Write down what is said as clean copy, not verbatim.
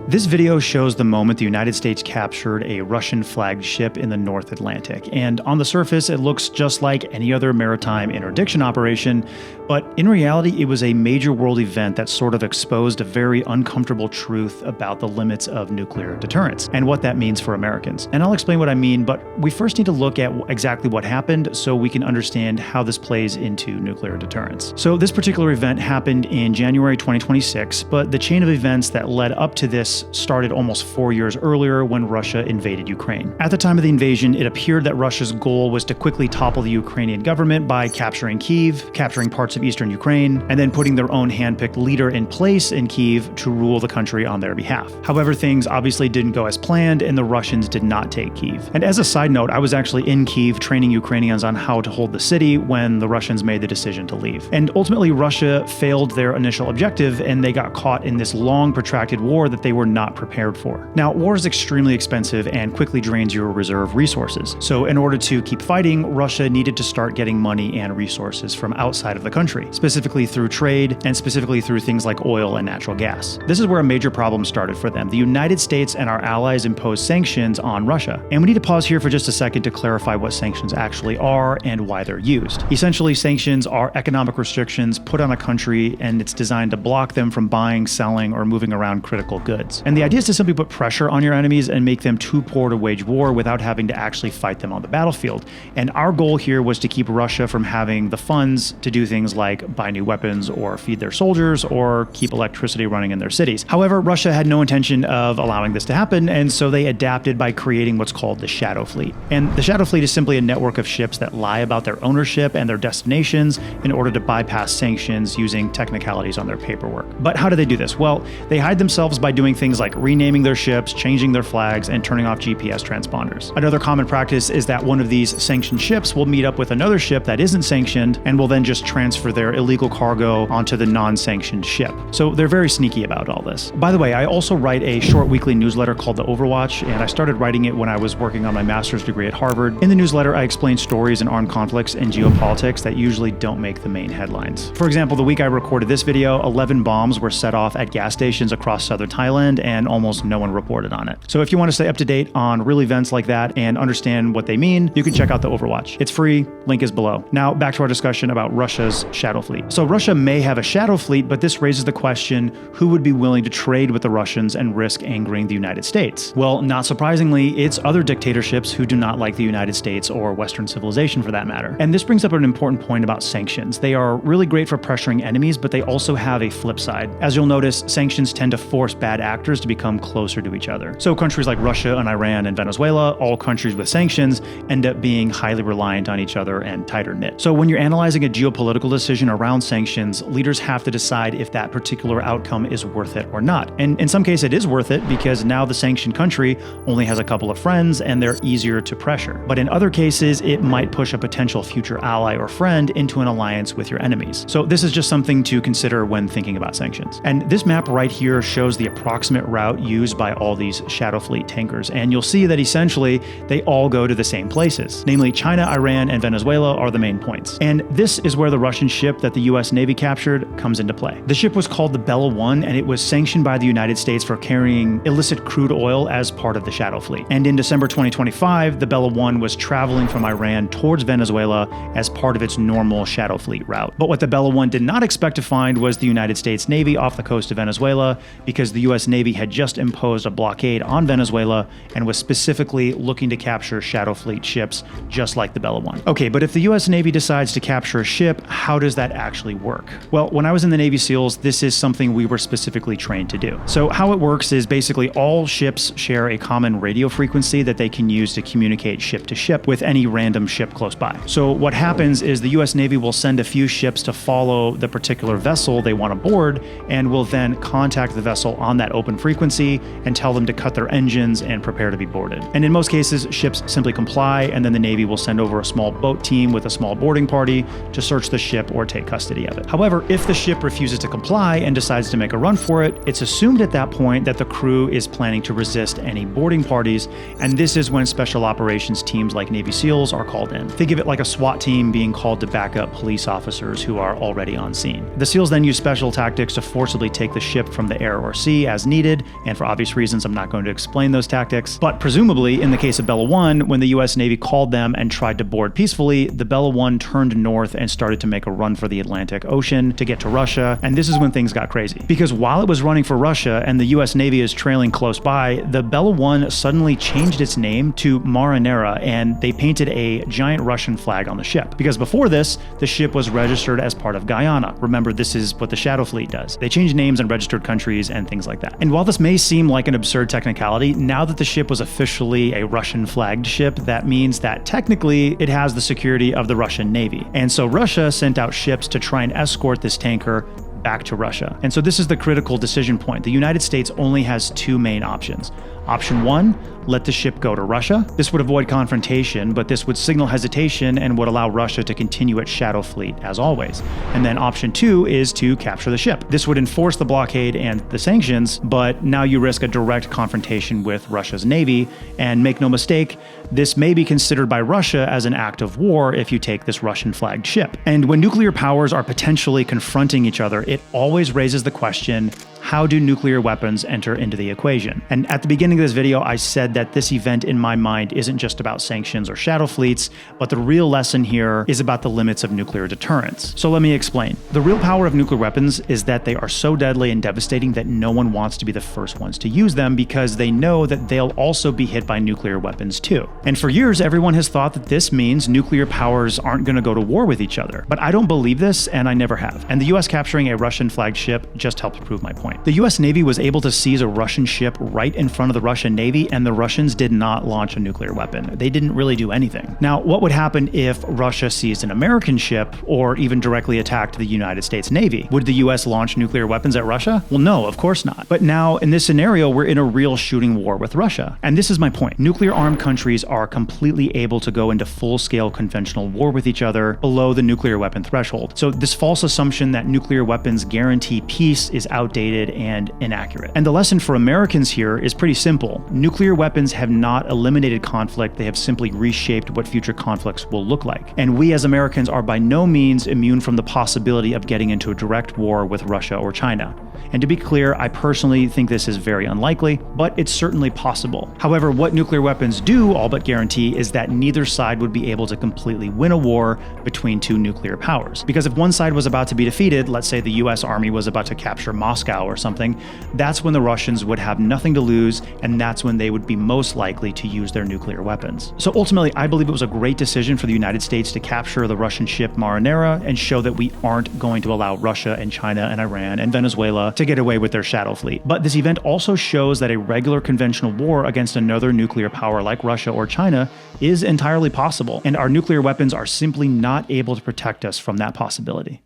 This video shows the moment the United States captured a Russian-flagged ship in the North Atlantic, and on the surface it looks just like any other maritime interdiction operation, but in reality it was a major world event that sort of exposed a very uncomfortable truth about the limits of nuclear deterrence, and what that means for Americans. And I'll explain what I mean, but we first need to look at exactly what happened so we can understand how this plays into nuclear deterrence. So this particular event happened in January 2026, but the chain of events that led up to this started almost 4 years earlier when Russia invaded Ukraine. At the time of the invasion, it appeared that Russia's goal was to quickly topple the Ukrainian government by capturing Kyiv, capturing parts of eastern Ukraine, and then putting their own handpicked leader in place in Kyiv to rule the country on their behalf. However, things obviously didn't go as planned, and the Russians did not take Kyiv. And as a side note, I was actually in Kyiv training Ukrainians on how to hold the city when the Russians made the decision to leave. And ultimately, Russia failed their initial objective, and they got caught in this long, protracted war that they were not prepared for. Now, war is extremely expensive and quickly drains your reserve resources. So in order to keep fighting, Russia needed to start getting money and resources from outside of the country, specifically through trade and specifically through things like oil and natural gas. This is where a major problem started for them. The United States and our allies imposed sanctions on Russia. And we need to pause here for just a second to clarify what sanctions actually are and why they're used. Essentially, sanctions are economic restrictions put on a country, and it's designed to block them from buying, selling, or moving around critical goods. And the idea is to simply put pressure on your enemies and make them too poor to wage war without having to actually fight them on the battlefield. And our goal here was to keep Russia from having the funds to do things like buy new weapons or feed their soldiers or keep electricity running in their cities. However, Russia had no intention of allowing this to happen, and so they adapted by creating what's called the Shadow Fleet. And the Shadow Fleet is simply a network of ships that lie about their ownership and their destinations in order to bypass sanctions using technicalities on their paperwork. But how do they do this? Well, they hide themselves by doing things like renaming their ships, changing their flags, and turning off GPS transponders. Another common practice is that one of these sanctioned ships will meet up with another ship that isn't sanctioned and will then just transfer their illegal cargo onto the non-sanctioned ship. So they're very sneaky about all this. By the way, I also write a short weekly newsletter called The Overwatch, and I started writing it when I was working on my master's degree at Harvard. In the newsletter, I explain stories in armed conflicts and geopolitics that usually don't make the main headlines. For example, the week I recorded this video, 11 bombs were set off at gas stations across southern Thailand, and almost no one reported on it. So if you want to stay up to date on real events like that and understand what they mean, you can check out The Overwatch. It's free, link is below. Now back to our discussion about Russia's Shadow Fleet. So Russia may have a Shadow Fleet, but this raises the question, who would be willing to trade with the Russians and risk angering the United States? Well, not surprisingly, it's other dictatorships who do not like the United States or Western civilization for that matter. And this brings up an important point about sanctions. They are really great for pressuring enemies, but they also have a flip side. As you'll notice, sanctions tend to force bad actors to become closer to each other. So countries like Russia and Iran and Venezuela, all countries with sanctions, end up being highly reliant on each other and tighter knit. So when you're analyzing a geopolitical decision around sanctions, leaders have to decide if that particular outcome is worth it or not. And in some cases it is worth it because now the sanctioned country only has a couple of friends and they're easier to pressure. But in other cases, it might push a potential future ally or friend into an alliance with your enemies. So this is just something to consider when thinking about sanctions. And this map right here shows the approximate route used by all these Shadow Fleet tankers. And you'll see that essentially they all go to the same places. Namely, China, Iran, and Venezuela are the main points. And this is where the Russian ship that the US Navy captured comes into play. The ship was called the Bella 1, and it was sanctioned by the United States for carrying illicit crude oil as part of the Shadow Fleet. And in December 2025, the Bella 1 was traveling from Iran towards Venezuela as part of its normal Shadow Fleet route. But what the Bella 1 did not expect to find was the United States Navy off the coast of Venezuela, because the US Navy had just imposed a blockade on Venezuela and was specifically looking to capture Shadow Fleet ships just like the Bella 1. Okay, but if the US Navy decides to capture a ship, how does that actually work? Well, when I was in the Navy SEALs, this is something we were specifically trained to do. So how it works is basically all ships share a common radio frequency that they can use to communicate ship to ship with any random ship close by. So what happens is the US Navy will send a few ships to follow the particular vessel they want to board, and will then contact the vessel on that open frequency and tell them to cut their engines and prepare to be boarded. And in most cases, ships simply comply, and then the Navy will send over a small boat team with a small boarding party to search the ship or take custody of it. However, if the ship refuses to comply and decides to make a run for it, it's assumed at that point that the crew is planning to resist any boarding parties, and this is when special operations teams like Navy SEALs are called in. Think of it like a SWAT team being called to back up police officers who are already on scene. The SEALs then use special tactics to forcibly take the ship from the air or sea as as needed, and for obvious reasons, I'm not going to explain those tactics. But presumably, in the case of Bella 1, when the US Navy called them and tried to board peacefully, the Bella 1 turned north and started to make a run for the Atlantic Ocean to get to Russia, and this is when things got crazy. Because while it was running for Russia and the US Navy is trailing close by, the Bella 1 suddenly changed its name to Marinera, and they painted a giant Russian flag on the ship. Because before this, the ship was registered as part of Guyana. Remember, this is what the Shadow Fleet does. They change names and registered countries and things like that. And while this may seem like an absurd technicality, now that the ship was officially a Russian-flagged ship, that means that technically it has the security of the Russian Navy. And so Russia sent out ships to try and escort this tanker back to Russia. And so this is the critical decision point. The United States only has two main options. Option 1, let the ship go to Russia. This would avoid confrontation, but this would signal hesitation and would allow Russia to continue its shadow fleet as always. And then option 2 is to capture the ship. This would enforce the blockade and the sanctions, but now you risk a direct confrontation with Russia's navy, and make no mistake, this may be considered by Russia as an act of war if you take this Russian-flagged ship. And when nuclear powers are potentially confronting each other, it always raises the question, how do nuclear weapons enter into the equation? And at the beginning of this video, I said that this event in my mind isn't just about sanctions or shadow fleets, but the real lesson here is about the limits of nuclear deterrence. So let me explain. The real power of nuclear weapons is that they are so deadly and devastating that no one wants to be the first ones to use them because they know that they'll also be hit by nuclear weapons too. And for years, everyone has thought that this means nuclear powers aren't going to go to war with each other. But I don't believe this, and I never have. And the US capturing a Russian-flagged ship just helped prove my point. The US Navy was able to seize a Russian ship right in front of the Russian Navy, and the Russians did not launch a nuclear weapon. They didn't really do anything. Now, what would happen if Russia seized an American ship or even directly attacked the United States Navy? Would the US launch nuclear weapons at Russia? Well, no, of course not. But now, in this scenario, we're in a real shooting war with Russia. And this is my point. Nuclear-armed countries are completely able to go into full-scale conventional war with each other below the nuclear weapon threshold. So this false assumption that nuclear weapons guarantee peace is outdated and inaccurate. And the lesson for Americans here is pretty simple. Nuclear weapons have not eliminated conflict, they have simply reshaped what future conflicts will look like. And we as Americans are by no means immune from the possibility of getting into a direct war with Russia or China. And to be clear, I personally think this is very unlikely, but it's certainly possible. However, what nuclear weapons do all but guarantee is that neither side would be able to completely win a war between two nuclear powers. Because if one side was about to be defeated, let's say the US Army was about to capture Moscow or something, that's when the Russians would have nothing to lose, and that's when they would be most likely to use their nuclear weapons. So ultimately, I believe it was a great decision for the United States to capture the Russian ship Marinera and show that we aren't going to allow Russia and China and Iran and Venezuela to get away with their shadow fleet. But this event also shows that a regular conventional war against another nuclear power like Russia or China is entirely possible, and our nuclear weapons are simply not able to protect us from that possibility.